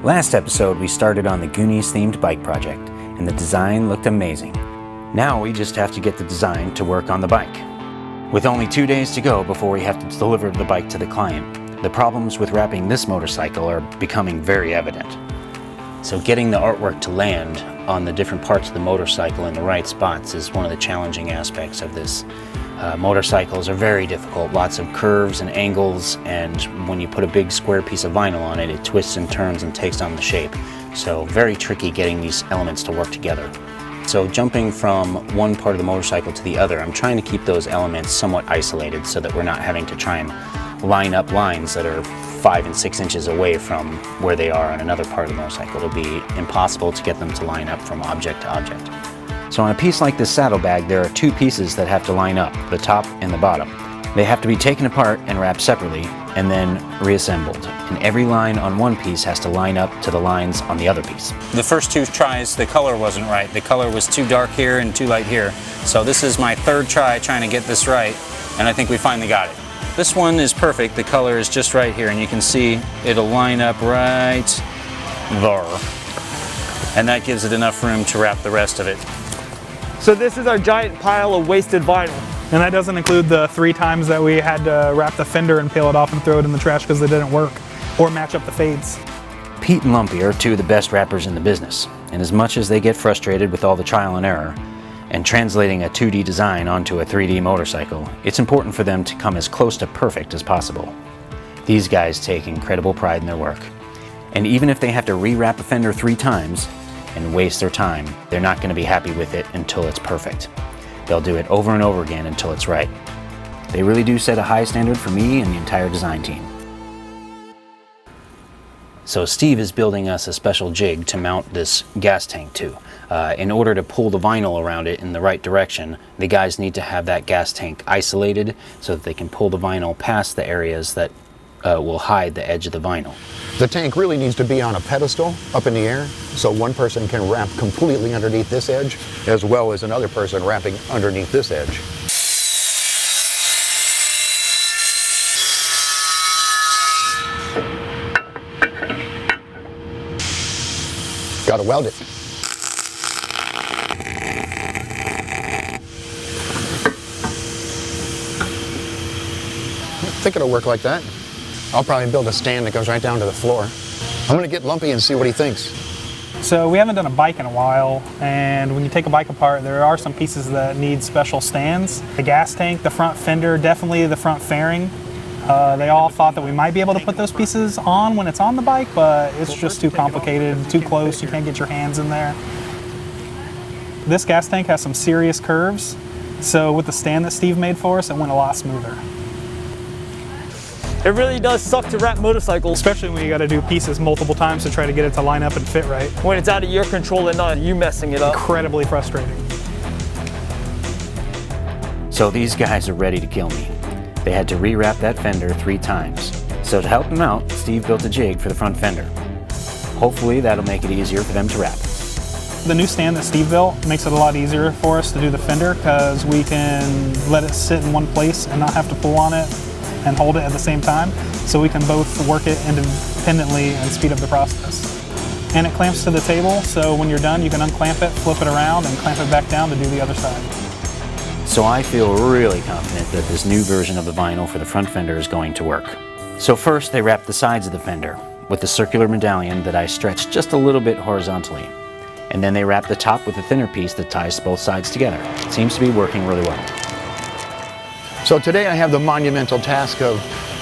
Last episode we started on the Goonies themed bike project, and the design looked amazing. Now we just have to get the design to work on the bike. With only 2 days to go before we have to deliver the bike to the client, the problems with wrapping this motorcycle are becoming very evident. So getting the artwork to land on the different parts of the motorcycle in the right spots is one of the challenging aspects of this. Motorcycles are very difficult, lots of curves and angles, and when you put a big square piece of vinyl on it, it twists and turns and takes on the shape. So very tricky getting these elements to work together. So jumping from one part of the motorcycle to the other, I'm trying to keep those elements somewhat isolated so that we're not having to try and line up lines that are 5 and 6 inches away from where they are on another part of the motorcycle. It'll be impossible to get them to line up from object to object. So on a piece like this saddlebag, there are 2 pieces that have to line up, the top and the bottom. They have to be taken apart and wrapped separately and then reassembled. And every line on one piece has to line up to the lines on the other piece. The first 2 tries, the color wasn't right. The color was too dark here and too light here. So this is my 3rd try trying to get this right, and I think we finally got it. This one is perfect. The color is just right here, and you can see it'll line up right there. And that gives it enough room to wrap the rest of it. So this is our giant pile of wasted vinyl. And that doesn't include the 3 times that we had to wrap the fender and peel it off and throw it in the trash because it didn't work or match up the fades. Pete and Lumpy are 2 of the best wrappers in the business, and as much as they get frustrated with all the trial and error and translating a 2D design onto a 3D motorcycle, it's important for them to come as close to perfect as possible. These guys take incredible pride in their work, and even if they have to rewrap a fender 3 times and waste their time, they're not going to be happy with it until it's perfect. They'll do it over and over again until it's right. They really do set a high standard for me and the entire design team. So Steve is building us a special jig to mount this gas tank to. In order to pull the vinyl around it in the right direction, the guys need to have that gas tank isolated so that they can pull the vinyl past the areas that will hide the edge of the vinyl. The tank really needs to be on a pedestal up in the air, so one person can wrap completely underneath this edge, as well as another person wrapping underneath this edge. Gotta weld it. I think it'll work like that. I'll probably build a stand that goes right down to the floor. I'm gonna get Lumpy and see what he thinks. So we haven't done a bike in a while, and when you take a bike apart, there are some pieces that need special stands. The gas tank, the front fender, definitely the front fairing. They all thought that we might be able to put those pieces on when it's on the bike, but it's just too complicated, too close, you can't get your hands in there. This gas tank has some serious curves, so with the stand that Steve made for us, it went a lot smoother. It really does suck to wrap motorcycles, especially when you got to do pieces multiple times to try to get it to line up and fit right. When it's out of your control and not you messing it up. Incredibly frustrating. So these guys are ready to kill me. They had to rewrap that fender 3 times. So to help them out, Steve built a jig for the front fender. Hopefully that'll make it easier for them to wrap. The new stand that Steve built makes it a lot easier for us to do the fender because we can let it sit in one place and not have to pull on it and hold it at the same time, so we can both work it independently and speed up the process. And it clamps to the table, so when you're done you can unclamp it, flip it around, and clamp it back down to do the other side. So I feel really confident that this new version of the vinyl for the front fender is going to work. So first they wrapped the sides of the fender with the circular medallion that I stretched just a little bit horizontally. And then they wrapped the top with a thinner piece that ties both sides together. It seems to be working really well. So today I have the monumental task of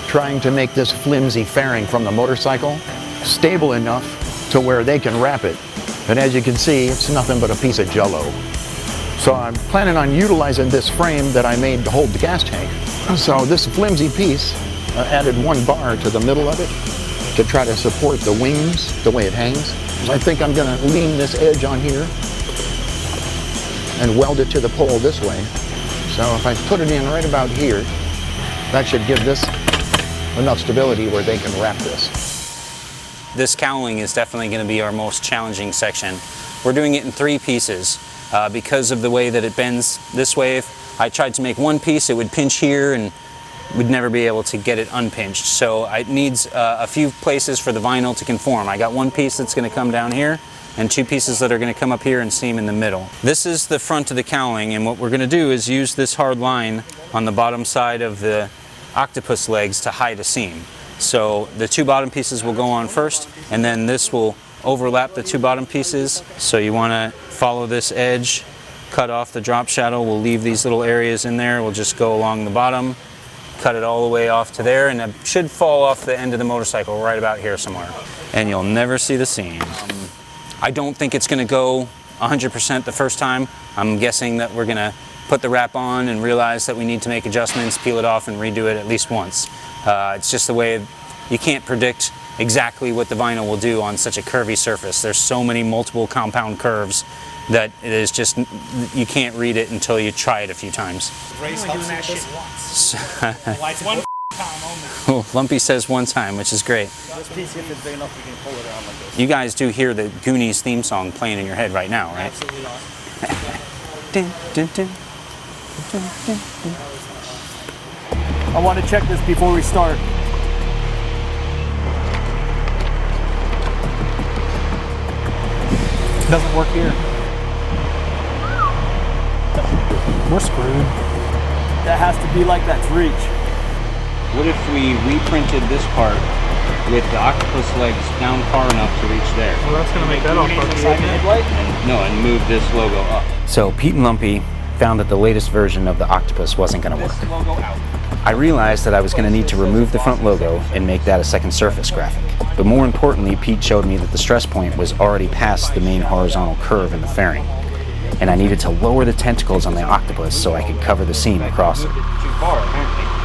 trying to make this flimsy fairing from the motorcycle stable enough to where they can wrap it. And as you can see, it's nothing but a piece of jello. So I'm planning on utilizing this frame that I made to hold the gas tank. So this flimsy piece, I added 1 bar to the middle of it to try to support the wings the way it hangs. So I think I'm gonna lean this edge on here and weld it to the pole this way. So if I put it in right about here, that should give this enough stability where they can wrap this. This cowling is definitely going to be our most challenging section. We're doing it in 3 pieces because of the way that it bends this way. If I tried to make 1 piece, it would pinch here and we'd never be able to get it unpinched. So it needs a few places for the vinyl to conform. I got one piece that's going to come down here and two pieces that are going to come up here and seam in the middle. This is the front of the cowling, and what we're going to do is use this hard line on the bottom side of the octopus legs to hide a seam. So the two bottom pieces will go on first, and then this will overlap the two bottom pieces. So you want to follow this edge, cut off the drop shadow. We'll leave these little areas in there. We'll just go along the bottom, cut it all the way off to there, and it should fall off the end of the motorcycle right about here somewhere. And you'll never see the seam. I don't think it's going to go 100% the first time. I'm guessing that we're going to put the wrap on and realize that we need to make adjustments, peel it off, and redo it at least once. It's just the way you can't predict exactly what the vinyl will do on such a curvy surface. There's so many multiple compound curves that it is just, you can't read it until you try it a few times. Race doing that shit once. One time only. Oh, Lumpy says one time, which is great. Just see if it's big enough you can pull it around like this. You guys do hear the Goonies theme song playing in your head right now, right? Absolutely not. Dun, dun, dun. Dun, dun, dun. I want to check this before we start. Doesn't work here. We're screwed. That has to be like that's reach. What if we reprinted this part with the octopus legs down far enough to reach there? Well, that's going to make that all funky, isn't it? And move this logo up. So Pete and Lumpy found that the latest version of the octopus wasn't going to work. Logo out. I realized that I was going to need to remove the front logo and make that a second surface graphic. But more importantly, Pete showed me that the stress point was already past the main horizontal curve in the fairing, and I needed to lower the tentacles on the octopus so I could cover the seam across it.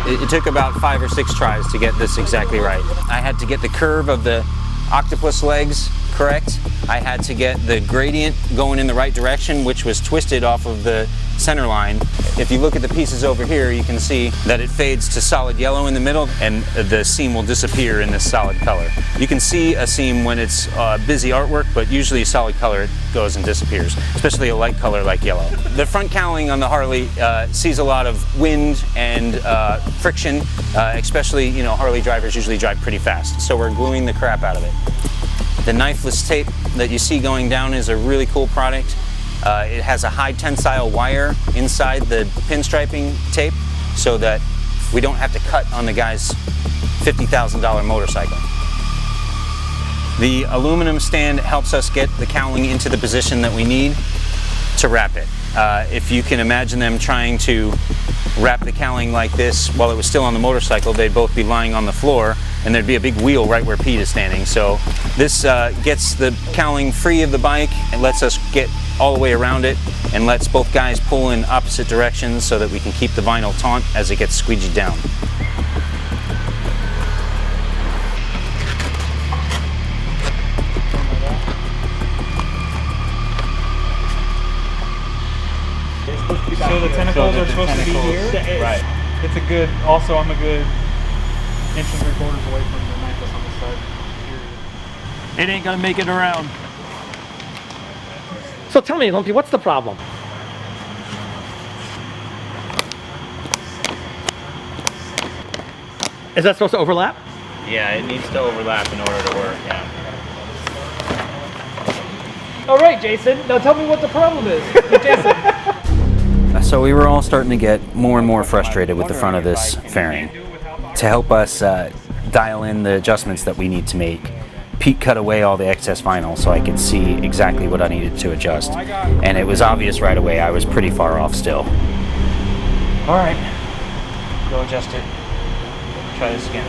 It took about 5 or 6 tries to get this exactly right. I had to get the curve of the octopus legs correct. I had to get the gradient going in the right direction, which was twisted off of the center line. If you look at the pieces over here, you can see that it fades to solid yellow in the middle, and the seam will disappear in this solid color. You can see a seam when it's busy artwork, but usually a solid color, it goes and disappears, especially a light color like yellow. The front cowling on the Harley sees a lot of wind and friction, especially, you know, Harley drivers usually drive pretty fast, so we're gluing the crap out of it. The knifeless tape that you see going down is a really cool product. It has a high tensile wire inside the pinstriping tape so that we don't have to cut on the guy's $50,000 motorcycle. The aluminum stand helps us get the cowling into the position that we need to wrap it. If you can imagine them trying to wrap the cowling like this while it was still on the motorcycle, they'd both be lying on the floor and there'd be a big wheel right where Pete is standing. So this gets the cowling free of the bike and lets us get all the way around it and lets both guys pull in opposite directions so that we can keep the vinyl taut as it gets squeegeed down. So the tentacles are supposed to be here? Right. It's a good, also I'm a good inch and 3/4 away from the necklace on this side. It ain't gonna make it around. So tell me, Lumpy, what's the problem? Is that supposed to overlap? Yeah, it needs to overlap in order to work, yeah. All right, Jason. Now tell me what the problem is. Jason. So we were all starting to get more and more frustrated with the front of this fairing. To help us dial in the adjustments that we need to make, Pete cut away all the excess vinyl so I could see exactly what I needed to adjust. And it was obvious right away I was pretty far off still. All right, go adjust it. Try this again.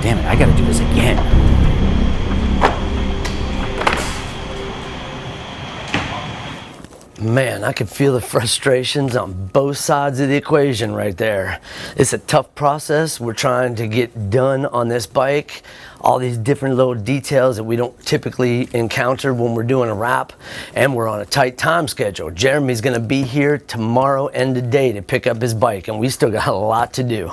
Damn it, I gotta do this again. Man, I can feel the frustrations on both sides of the equation right there. It's a tough process we're trying to get done on this bike. All these different little details that we don't typically encounter when we're doing a wrap, and we're on a tight time schedule. Jeremy's gonna be here tomorrow end of day to pick up his bike, and we still got a lot to do.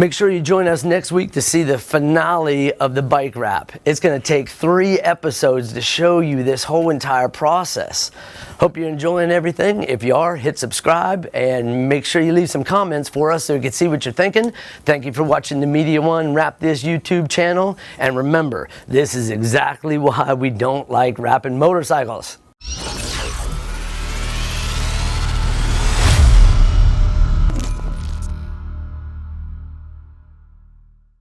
Make sure you join us next week to see the finale of the bike wrap. It's going to take 3 episodes to show you this whole entire process. Hope you're enjoying everything. If you are, hit subscribe and make sure you leave some comments for us so we can see what you're thinking. Thank you for watching the Media One Wrap This YouTube channel. And remember, this is exactly why we don't like wrapping motorcycles.